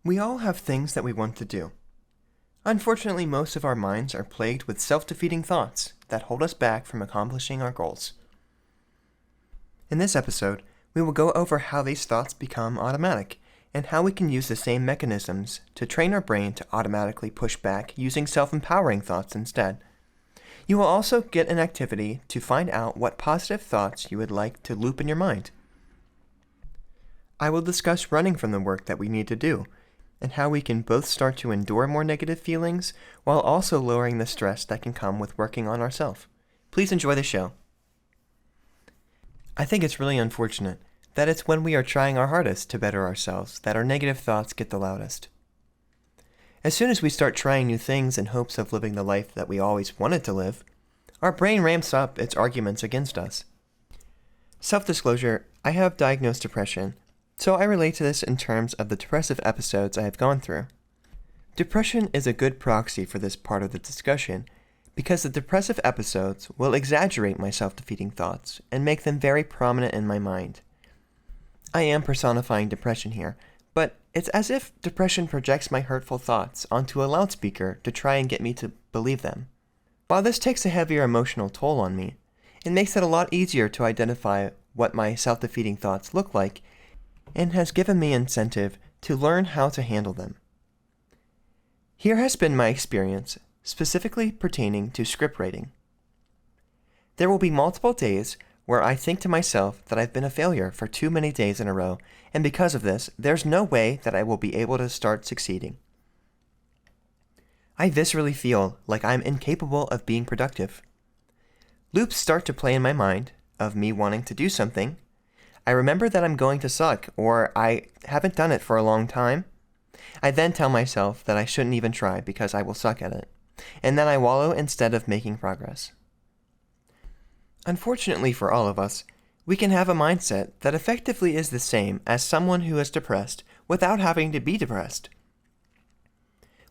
We all have things that we want to do. Unfortunately, most of our minds are plagued with self-defeating thoughts that hold us back from accomplishing our goals. In this episode, we will go over how these thoughts become automatic and how we can use the same mechanisms to train our brain to automatically push back using self-empowering thoughts instead. You will also get an activity to find out what positive thoughts you would like to loop in your mind. I will discuss running from the work that we need to do, and how we can both start to endure more negative feelings while also lowering the stress that can come with working on ourselves. Please enjoy the show. I think it's really unfortunate that it's when we are trying our hardest to better ourselves that our negative thoughts get the loudest. As soon as we start trying new things in hopes of living the life that we always wanted to live, our brain ramps up its arguments against us. Self-disclosure, I have diagnosed depression, so I relate to this in terms of the depressive episodes I have gone through. Depression is a good proxy for this part of the discussion because the depressive episodes will exaggerate my self-defeating thoughts and make them very prominent in my mind. I am personifying depression here, but it's as if depression projects my hurtful thoughts onto a loudspeaker to try and get me to believe them. While this takes a heavier emotional toll on me, it makes it a lot easier to identify what my self-defeating thoughts look like and has given me incentive to learn how to handle them. Here has been my experience, specifically pertaining to script writing. There will be multiple days where I think to myself that I've been a failure for too many days in a row, and because of this, there's no way that I will be able to start succeeding. I viscerally feel like I'm incapable of being productive. Loops start to play in my mind of me wanting to do something. I remember that I'm going to suck, or I haven't done it for a long time. I then tell myself that I shouldn't even try because I will suck at it, and then I wallow instead of making progress. Unfortunately for all of us, we can have a mindset that effectively is the same as someone who is depressed without having to be depressed.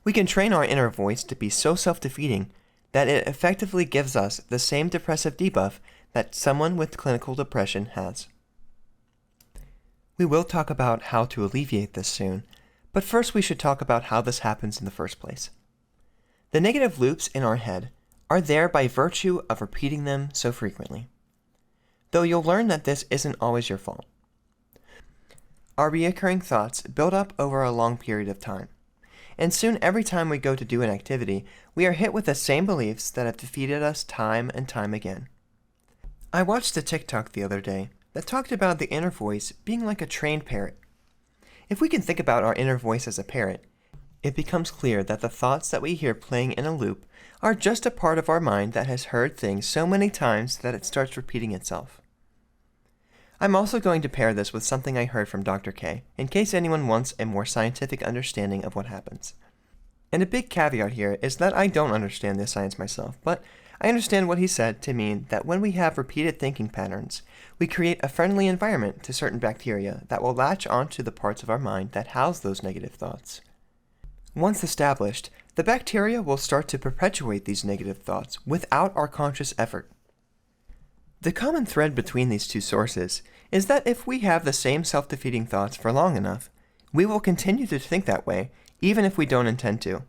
We can train our inner voice to be so self-defeating that it effectively gives us the same depressive debuff that someone with clinical depression has. We will talk about how to alleviate this soon, but first we should talk about how this happens in the first place. The negative loops in our head are there by virtue of repeating them so frequently, though you'll learn that this isn't always your fault. Our recurring thoughts build up over a long period of time, and soon every time we go to do an activity, we are hit with the same beliefs that have defeated us time and time again. I watched a TikTok the other day that talked about the inner voice being like a trained parrot. If we can think about our inner voice as a parrot, it becomes clear that the thoughts that we hear playing in a loop are just a part of our mind that has heard things so many times that it starts repeating itself. I'm also going to pair this with something I heard from Dr. K, in case anyone wants a more scientific understanding of what happens. And a big caveat here is that I don't understand this science myself, but I understand what he said to mean that when we have repeated thinking patterns, we create a friendly environment to certain bacteria that will latch onto the parts of our mind that house those negative thoughts. Once established, the bacteria will start to perpetuate these negative thoughts without our conscious effort. The common thread between these two sources is that if we have the same self-defeating thoughts for long enough, we will continue to think that way even if we don't intend to.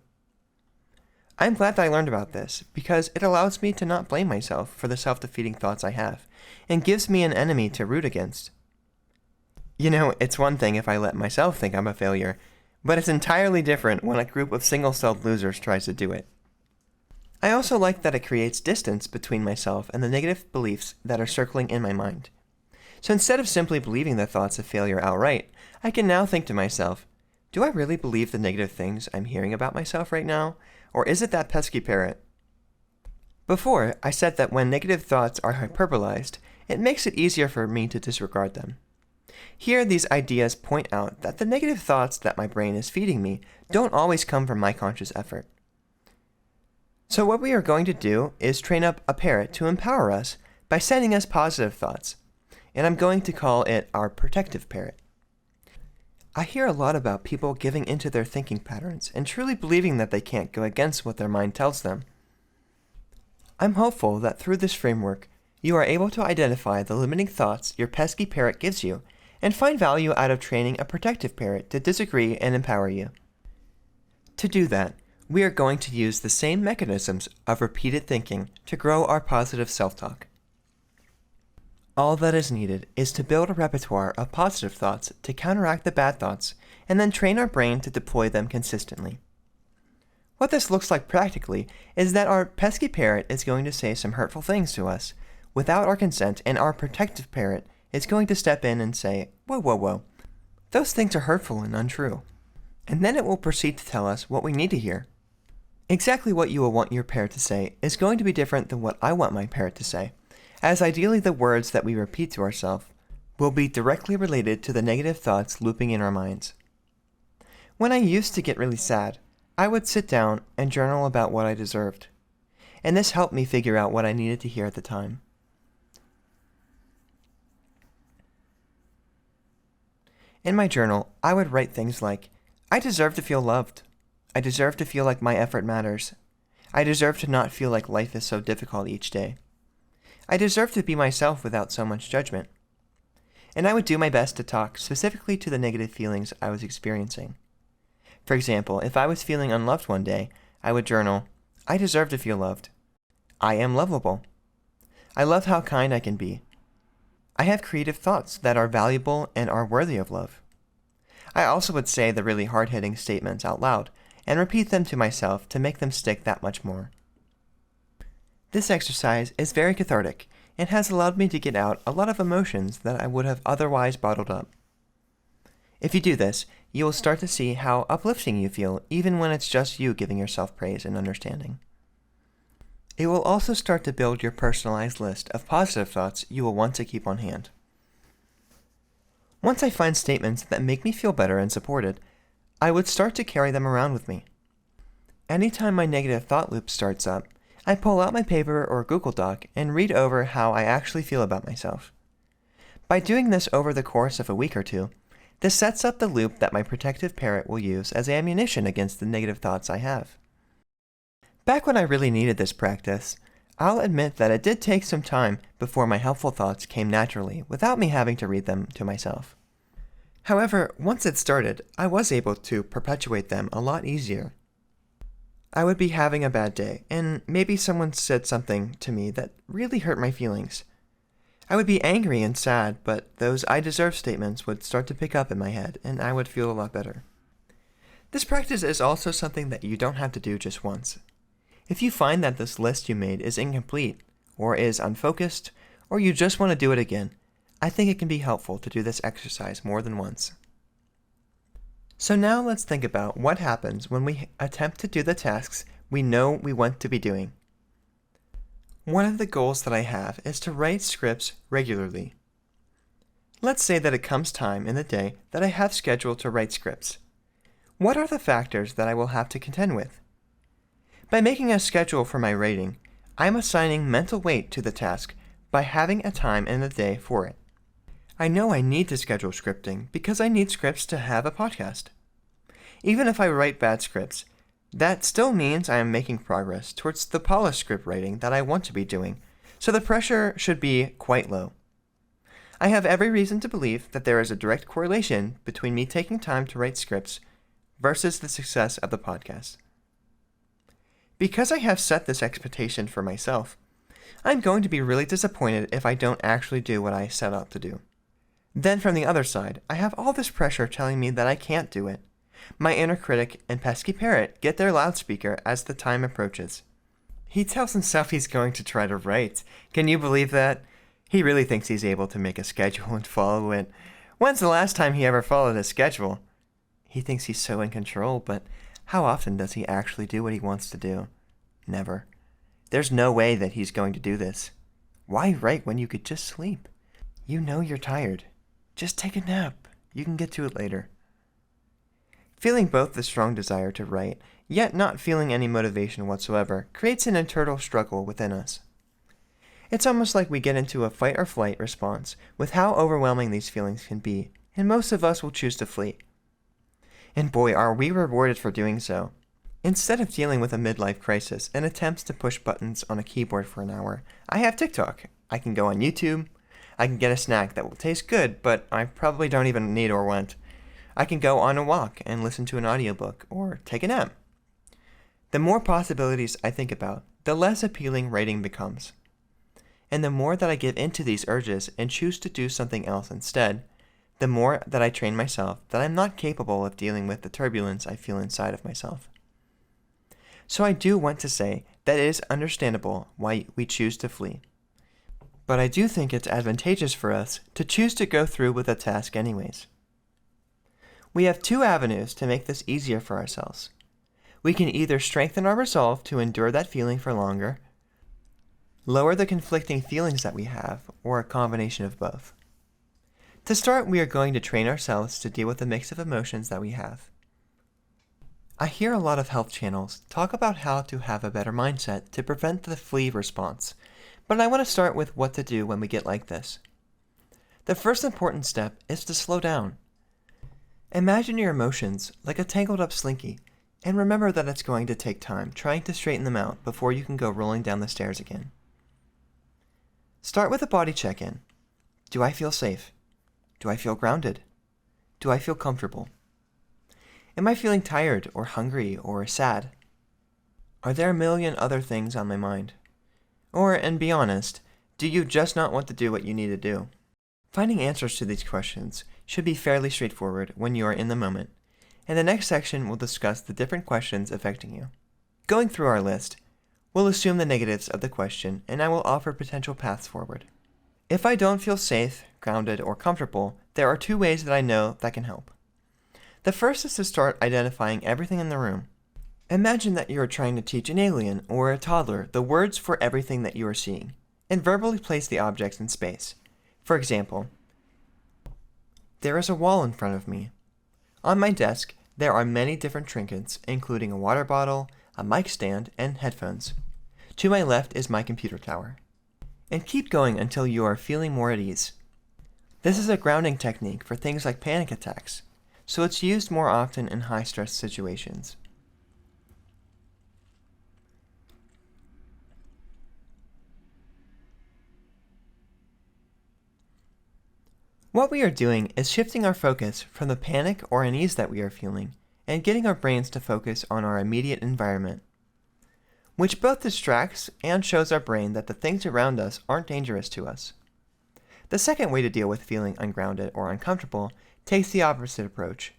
I'm glad that I learned about this because it allows me to not blame myself for the self-defeating thoughts I have and gives me an enemy to root against. You know, it's one thing if I let myself think I'm a failure, but it's entirely different when a group of single-celled losers tries to do it. I also like that it creates distance between myself and the negative beliefs that are circling in my mind. So instead of simply believing the thoughts of failure outright, I can now think to myself, do I really believe the negative things I'm hearing about myself right now, or is it that pesky parrot? Before, I said that when negative thoughts are hyperbolized, it makes it easier for me to disregard them. Here, these ideas point out that the negative thoughts that my brain is feeding me don't always come from my conscious effort. So what we are going to do is train up a parrot to empower us by sending us positive thoughts, and I'm going to call it our protective parrot. I hear a lot about people giving into their thinking patterns and truly believing that they can't go against what their mind tells them. I'm hopeful that through this framework, you are able to identify the limiting thoughts your pesky parrot gives you and find value out of training a protective parrot to disagree and empower you. To do that, we are going to use the same mechanisms of repeated thinking to grow our positive self-talk. All that is needed is to build a repertoire of positive thoughts to counteract the bad thoughts, and then train our brain to deploy them consistently. What this looks like practically is that our pesky parrot is going to say some hurtful things to us without our consent, and our protective parrot is going to step in and say, "Whoa, whoa, whoa, those things are hurtful and untrue." And then it will proceed to tell us what we need to hear. Exactly what you will want your parrot to say is going to be different than what I want my parrot to say, as ideally the words that we repeat to ourselves will be directly related to the negative thoughts looping in our minds. When I used to get really sad, I would sit down and journal about what I deserved, and this helped me figure out what I needed to hear at the time. In my journal, I would write things like, "I deserve to feel loved. I deserve to feel like my effort matters. I deserve to not feel like life is so difficult each day. I deserve to be myself without so much judgment." And I would do my best to talk specifically to the negative feelings I was experiencing. For example, if I was feeling unloved one day, I would journal, "I deserve to feel loved. I am lovable. I love how kind I can be. I have creative thoughts that are valuable and are worthy of love." I also would say the really hard-hitting statements out loud and repeat them to myself to make them stick that much more. This exercise is very cathartic and has allowed me to get out a lot of emotions that I would have otherwise bottled up. If you do this, you will start to see how uplifting you feel even when it's just you giving yourself praise and understanding. It will also start to build your personalized list of positive thoughts you will want to keep on hand. Once I find statements that make me feel better and supported, I would start to carry them around with me. Anytime my negative thought loop starts up, I pull out my paper or Google Doc and read over how I actually feel about myself. By doing this over the course of a week or two, this sets up the loop that my protective parrot will use as ammunition against the negative thoughts I have. Back when I really needed this practice, I'll admit that it did take some time before my helpful thoughts came naturally without me having to read them to myself. However, once it started, I was able to perpetuate them a lot easier. I would be having a bad day, and maybe someone said something to me that really hurt my feelings. I would be angry and sad, but those "I deserve" statements would start to pick up in my head, and I would feel a lot better. This practice is also something that you don't have to do just once. If you find that this list you made is incomplete, or is unfocused, or you just want to do it again, I think it can be helpful to do this exercise more than once. So now let's think about what happens when we attempt to do the tasks we know we want to be doing. One of the goals that I have is to write scripts regularly. Let's say that it comes time in the day that I have scheduled to write scripts. What are the factors that I will have to contend with? By making a schedule for my writing, I'm assigning mental weight to the task by having a time in the day for it. I know I need to schedule scripting because I need scripts to have a podcast. Even if I write bad scripts, that still means I am making progress towards the polished script writing that I want to be doing, so the pressure should be quite low. I have every reason to believe that there is a direct correlation between me taking time to write scripts versus the success of the podcast. Because I have set this expectation for myself, I'm going to be really disappointed if I don't actually do what I set out to do. Then from the other side, I have all this pressure telling me that I can't do it. My inner critic and pesky parrot get their loudspeaker as the time approaches. He tells himself he's going to try to write. Can you believe that? He really thinks he's able to make a schedule and follow it. When's the last time he ever followed a schedule? He thinks he's so in control, but how often does he actually do what he wants to do? Never. There's no way that he's going to do this. Why write when you could just sleep? You know you're tired. Just take a nap. You can get to it later. Feeling both the strong desire to write, yet not feeling any motivation whatsoever, creates an internal struggle within us. It's almost like we get into a fight or flight response with how overwhelming these feelings can be, and most of us will choose to flee. And boy, are we rewarded for doing so. Instead of dealing with a midlife crisis and attempts to push buttons on a keyboard for an hour, I have TikTok. I can go on YouTube. I can get a snack that will taste good, but I probably don't even need or want. I can go on a walk and listen to an audiobook or take a nap. The more possibilities I think about, the less appealing writing becomes. And the more that I give into these urges and choose to do something else instead, the more that I train myself that I'm not capable of dealing with the turbulence I feel inside of myself. So I do want to say that it is understandable why we choose to flee. But I do think it's advantageous for us to choose to go through with a task anyways. We have two avenues to make this easier for ourselves. We can either strengthen our resolve to endure that feeling for longer, lower the conflicting feelings that we have, or a combination of both. To start, we are going to train ourselves to deal with the mix of emotions that we have. I hear a lot of health channels talk about how to have a better mindset to prevent the flee response, but I want to start with what to do when we get like this. The first important step is to slow down. Imagine your emotions like a tangled up slinky, and remember that it's going to take time trying to straighten them out before you can go rolling down the stairs again. Start with a body check-in. Do I feel safe? Do I feel grounded? Do I feel comfortable? Am I feeling tired or hungry or sad? Are there a million other things on my mind? Or, and be honest, do you just not want to do what you need to do? Finding answers to these questions should be fairly straightforward when you are in the moment, and the next section will discuss the different questions affecting you. Going through our list, we'll assume the negatives of the question, and I will offer potential paths forward. If I don't feel safe, grounded, or comfortable, there are two ways that I know that can help. The first is to start identifying everything in the room. Imagine that you are trying to teach an alien or a toddler the words for everything that you are seeing, and verbally place the objects in space. For example, there is a wall in front of me. On my desk, there are many different trinkets, including a water bottle, a mic stand, and headphones. To my left is my computer tower. And keep going until you are feeling more at ease. This is a grounding technique for things like panic attacks, so it's used more often in high-stress situations. What we are doing is shifting our focus from the panic or unease that we are feeling and getting our brains to focus on our immediate environment, which both distracts and shows our brain that the things around us aren't dangerous to us. The second way to deal with feeling ungrounded or uncomfortable takes the opposite approach.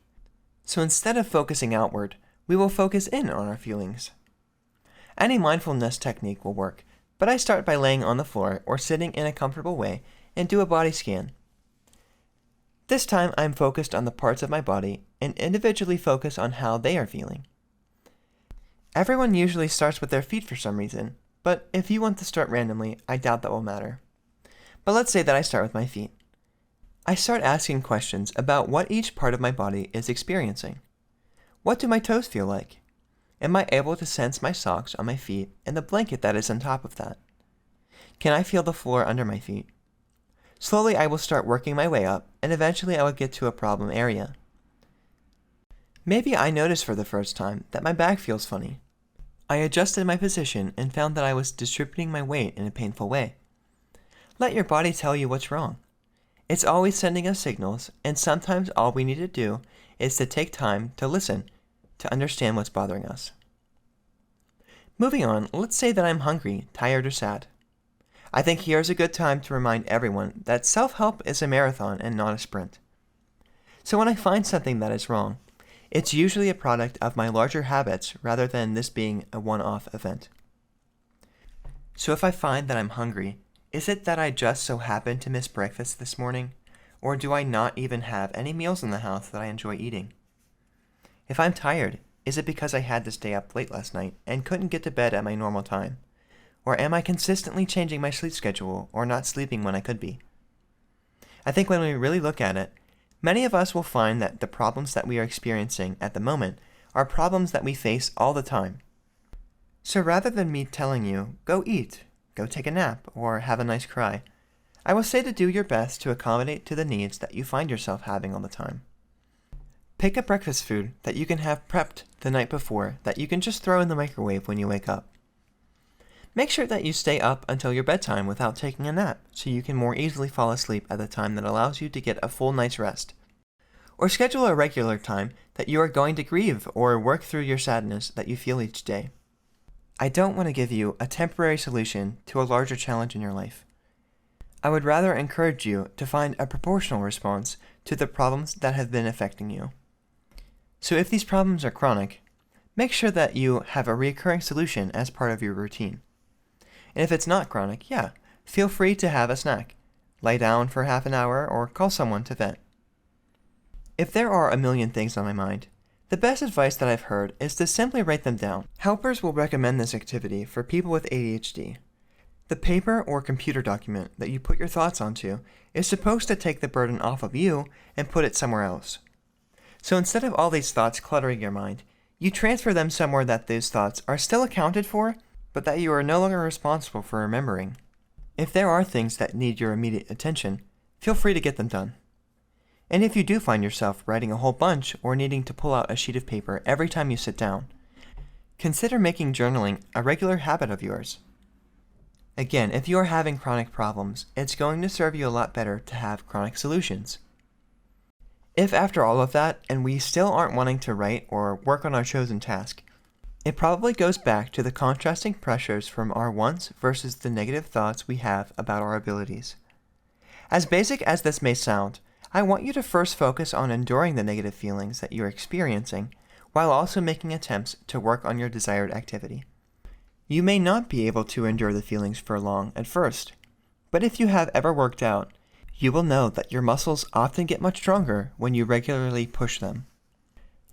So instead of focusing outward, we will focus in on our feelings. Any mindfulness technique will work, but I start by laying on the floor or sitting in a comfortable way and do a body scan. This time I'm focused on the parts of my body and individually focus on how they are feeling. Everyone usually starts with their feet for some reason, but if you want to start randomly, I doubt that will matter. But let's say that I start with my feet. I start asking questions about what each part of my body is experiencing. What do my toes feel like? Am I able to sense my socks on my feet and the blanket that is on top of that? Can I feel the floor under my feet? Slowly I will start working my way up, and eventually I will get to a problem area. Maybe I noticed for the first time that my back feels funny. I adjusted my position and found that I was distributing my weight in a painful way. Let your body tell you what's wrong. It's always sending us signals, and sometimes all we need to do is to take time to listen, to understand what's bothering us. Moving on, let's say that I'm hungry, tired, or sad. I think here's a good time to remind everyone that self-help is a marathon and not a sprint. So when I find something that is wrong, it's usually a product of my larger habits rather than this being a one-off event. So if I find that I'm hungry, is it that I just so happened to miss breakfast this morning? Or do I not even have any meals in the house that I enjoy eating? If I'm tired, is it because I had to stay up late last night and couldn't get to bed at my normal time? Or am I consistently changing my sleep schedule or not sleeping when I could be? I think when we really look at it, many of us will find that the problems that we are experiencing at the moment are problems that we face all the time. So rather than me telling you, go eat, go take a nap, or have a nice cry, I will say to do your best to accommodate to the needs that you find yourself having all the time. Pick a breakfast food that you can have prepped the night before that you can just throw in the microwave when you wake up. Make sure that you stay up until your bedtime without taking a nap so you can more easily fall asleep at the time that allows you to get a full night's rest. Or schedule a regular time that you are going to grieve or work through your sadness that you feel each day. I don't want to give you a temporary solution to a larger challenge in your life. I would rather encourage you to find a proportional response to the problems that have been affecting you. So if these problems are chronic, make sure that you have a recurring solution as part of your routine. And if it's not chronic, feel free to have a snack, lie down for half an hour, or call someone to vent. If there are a million things on my mind, the best advice that I've heard is to simply write them down. Helpers will recommend this activity for people with ADHD. The paper or computer document that you put your thoughts onto is supposed to take the burden off of you and put it somewhere else. So instead of all these thoughts cluttering your mind, you transfer them somewhere that those thoughts are still accounted for, but that you are no longer responsible for remembering. If there are things that need your immediate attention, feel free to get them done. And if you do find yourself writing a whole bunch or needing to pull out a sheet of paper every time you sit down, consider making journaling a regular habit of yours. Again, if you are having chronic problems, it's going to serve you a lot better to have chronic solutions. If after all of that, and we still aren't wanting to write or work on our chosen task, it probably goes back to the contrasting pressures from our wants versus the negative thoughts we have about our abilities. As basic as this may sound, I want you to first focus on enduring the negative feelings that you're experiencing, while also making attempts to work on your desired activity. You may not be able to endure the feelings for long at first, but if you have ever worked out, you will know that your muscles often get much stronger when you regularly push them.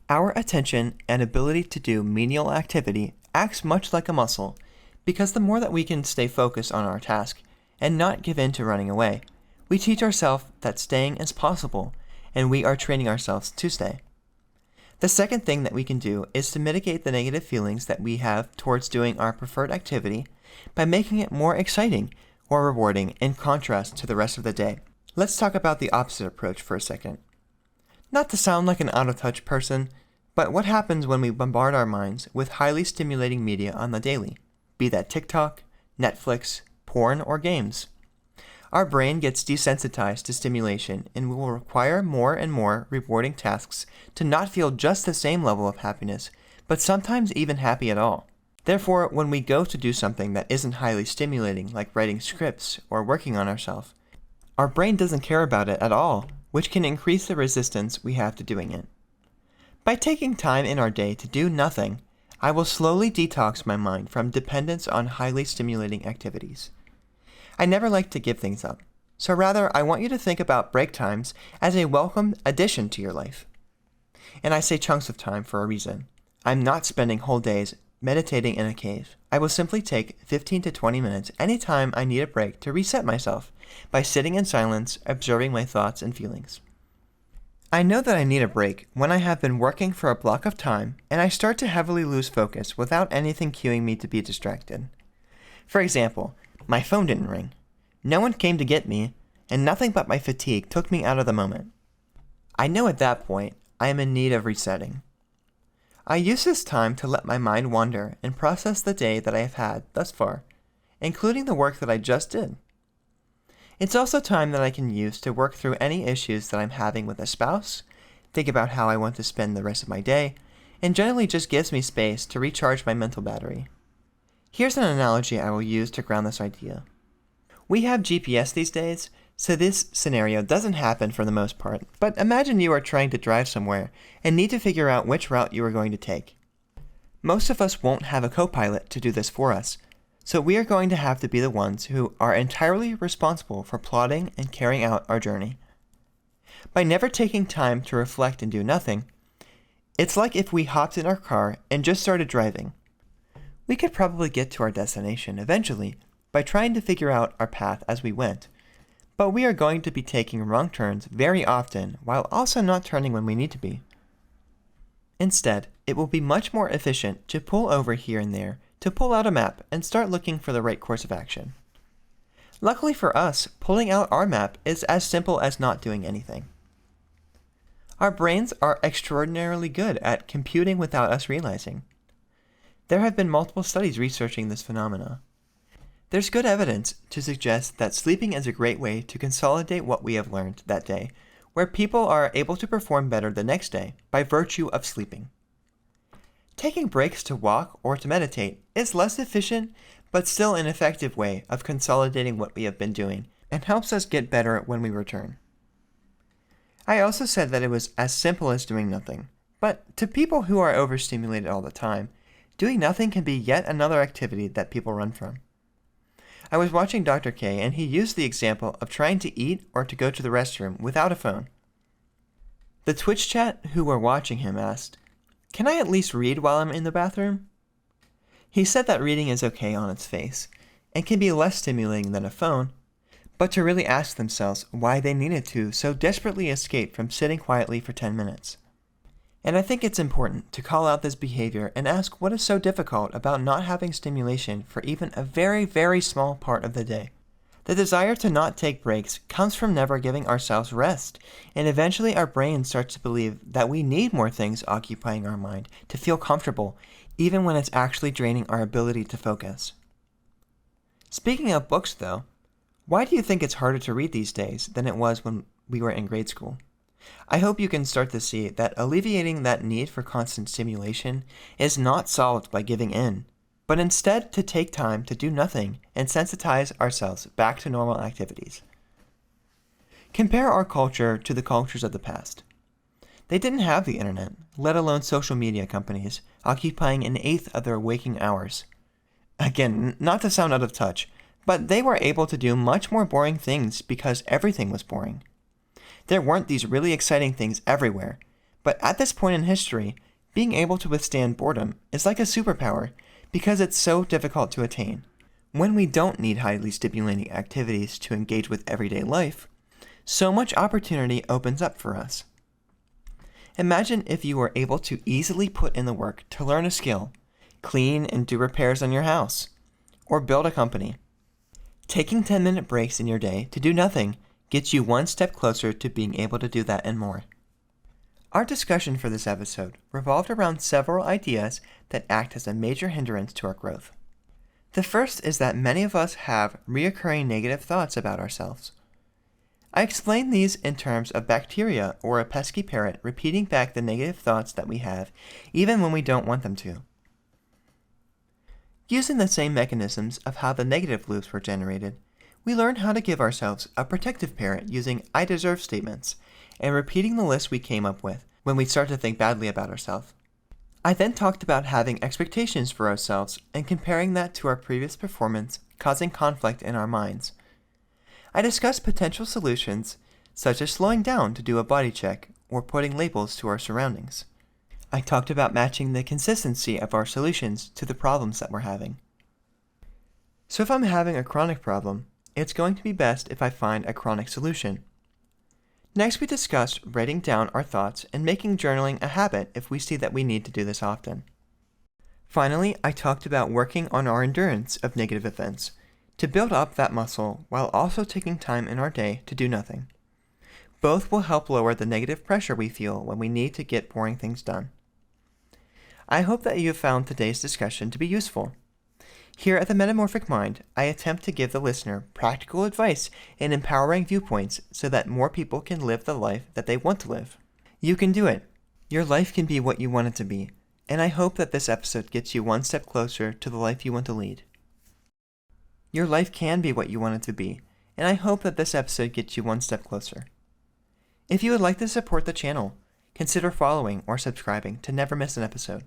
Our attention and ability to do menial activity acts much like a muscle, because the more that we can stay focused on our task and not give in to running away, we teach ourselves that staying is possible, and we are training ourselves to stay. The second thing that we can do is to mitigate the negative feelings that we have towards doing our preferred activity by making it more exciting or rewarding in contrast to the rest of the day. Let's talk about the opposite approach for a second. Not to sound like an out-of-touch person, but what happens when we bombard our minds with highly stimulating media on the daily, be that TikTok, Netflix, porn, or games? Our brain gets desensitized to stimulation and we will require more and more rewarding tasks to not feel just the same level of happiness, but sometimes even happy at all. Therefore, when we go to do something that isn't highly stimulating, like writing scripts or working on ourselves, our brain doesn't care about it at all, which can increase the resistance we have to doing it. By taking time in our day to do nothing, I will slowly detox my mind from dependence on highly stimulating activities. I never like to give things up, so rather I want you to think about break times as a welcome addition to your life. And I say chunks of time for a reason. I'm not spending whole days meditating in a cave. I will simply take 15 to 20 minutes anytime I need a break to reset myself by sitting in silence, observing my thoughts and feelings. I know that I need a break when I have been working for a block of time and I start to heavily lose focus without anything cueing me to be distracted. For example, my phone didn't ring, no one came to get me, and nothing but my fatigue took me out of the moment. I know at that point I am in need of resetting. I use this time to let my mind wander and process the day that I have had thus far, including the work that I just did. It's also time that I can use to work through any issues that I'm having with a spouse, think about how I want to spend the rest of my day, and generally just gives me space to recharge my mental battery. Here's an analogy I will use to ground this idea. We have GPS these days, so this scenario doesn't happen for the most part, but imagine you are trying to drive somewhere and need to figure out which route you are going to take. Most of us won't have a co-pilot to do this for us, so we are going to have to be the ones who are entirely responsible for plotting and carrying out our journey. By never taking time to reflect and do nothing, it's like if we hopped in our car and just started driving. We could probably get to our destination eventually by trying to figure out our path as we went, but we are going to be taking wrong turns very often while also not turning when we need to be. Instead, it will be much more efficient to pull over here and there to pull out a map and start looking for the right course of action. Luckily for us, pulling out our map is as simple as not doing anything. Our brains are extraordinarily good at computing without us realizing. There have been multiple studies researching this phenomena. There's good evidence to suggest that sleeping is a great way to consolidate what we have learned that day, where people are able to perform better the next day by virtue of sleeping. Taking breaks to walk or to meditate is less efficient, but still an effective way of consolidating what we have been doing and helps us get better when we return. I also said that it was as simple as doing nothing, but to people who are overstimulated all the time, doing nothing can be yet another activity that people run from. I was watching Dr. K, and he used the example of trying to eat or to go to the restroom without a phone. The Twitch chat who were watching him asked, "Can I at least read while I'm in the bathroom?" He said that reading is okay on its face, and can be less stimulating than a phone, but to really ask themselves why they needed to so desperately escape from sitting quietly for 10 minutes. And I think it's important to call out this behavior and ask what is so difficult about not having stimulation for even a very, very small part of the day. The desire to not take breaks comes from never giving ourselves rest, and eventually our brain starts to believe that we need more things occupying our mind to feel comfortable, even when it's actually draining our ability to focus. Speaking of books, though, why do you think it's harder to read these days than it was when we were in grade school? I hope you can start to see that alleviating that need for constant stimulation is not solved by giving in, but instead to take time to do nothing and sensitize ourselves back to normal activities. Compare our culture to the cultures of the past. They didn't have the internet, let alone social media companies, occupying an eighth of their waking hours. Again, not to sound out of touch, but they were able to do much more boring things because everything was boring. There weren't these really exciting things everywhere, but at this point in history, being able to withstand boredom is like a superpower because it's so difficult to attain. When we don't need highly stimulating activities to engage with everyday life, so much opportunity opens up for us. Imagine if you were able to easily put in the work to learn a skill, clean and do repairs on your house, or build a company. Taking 10-minute breaks in your day to do nothing gets you one step closer to being able to do that and more. Our discussion for this episode revolved around several ideas that act as a major hindrance to our growth. The first is that many of us have reoccurring negative thoughts about ourselves. I explained these in terms of bacteria or a pesky parrot repeating back the negative thoughts that we have even when we don't want them to. Using the same mechanisms of how the negative loops were generated, we learned how to give ourselves a protective parrot using I deserve statements and repeating the list we came up with when we start to think badly about ourselves. I then talked about having expectations for ourselves and comparing that to our previous performance, causing conflict in our minds. I discussed potential solutions such as slowing down to do a body check or putting labels to our surroundings. I talked about matching the consistency of our solutions to the problems that we're having. So if I'm having a chronic problem, it's going to be best if I find a chronic solution. Next, we discussed writing down our thoughts and making journaling a habit if we see that we need to do this often. Finally, I talked about working on our endurance of negative events to build up that muscle while also taking time in our day to do nothing. Both will help lower the negative pressure we feel when we need to get boring things done. I hope that you have found today's discussion to be useful. Here at the Metamorphic Mind, I attempt to give the listener practical advice and empowering viewpoints so that more people can live the life that they want to live. You can do it. Your life can be what you want it to be, and I hope that this episode gets you one step closer to the life you want to lead. Your life can be what you want it to be, and I hope that this episode gets you one step closer. If you would like to support the channel, consider following or subscribing to never miss an episode.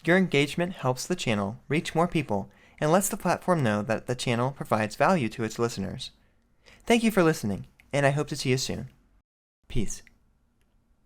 Your engagement helps the channel reach more people and lets the platform know that the channel provides value to its listeners. Thank you for listening, and I hope to see you soon. Peace.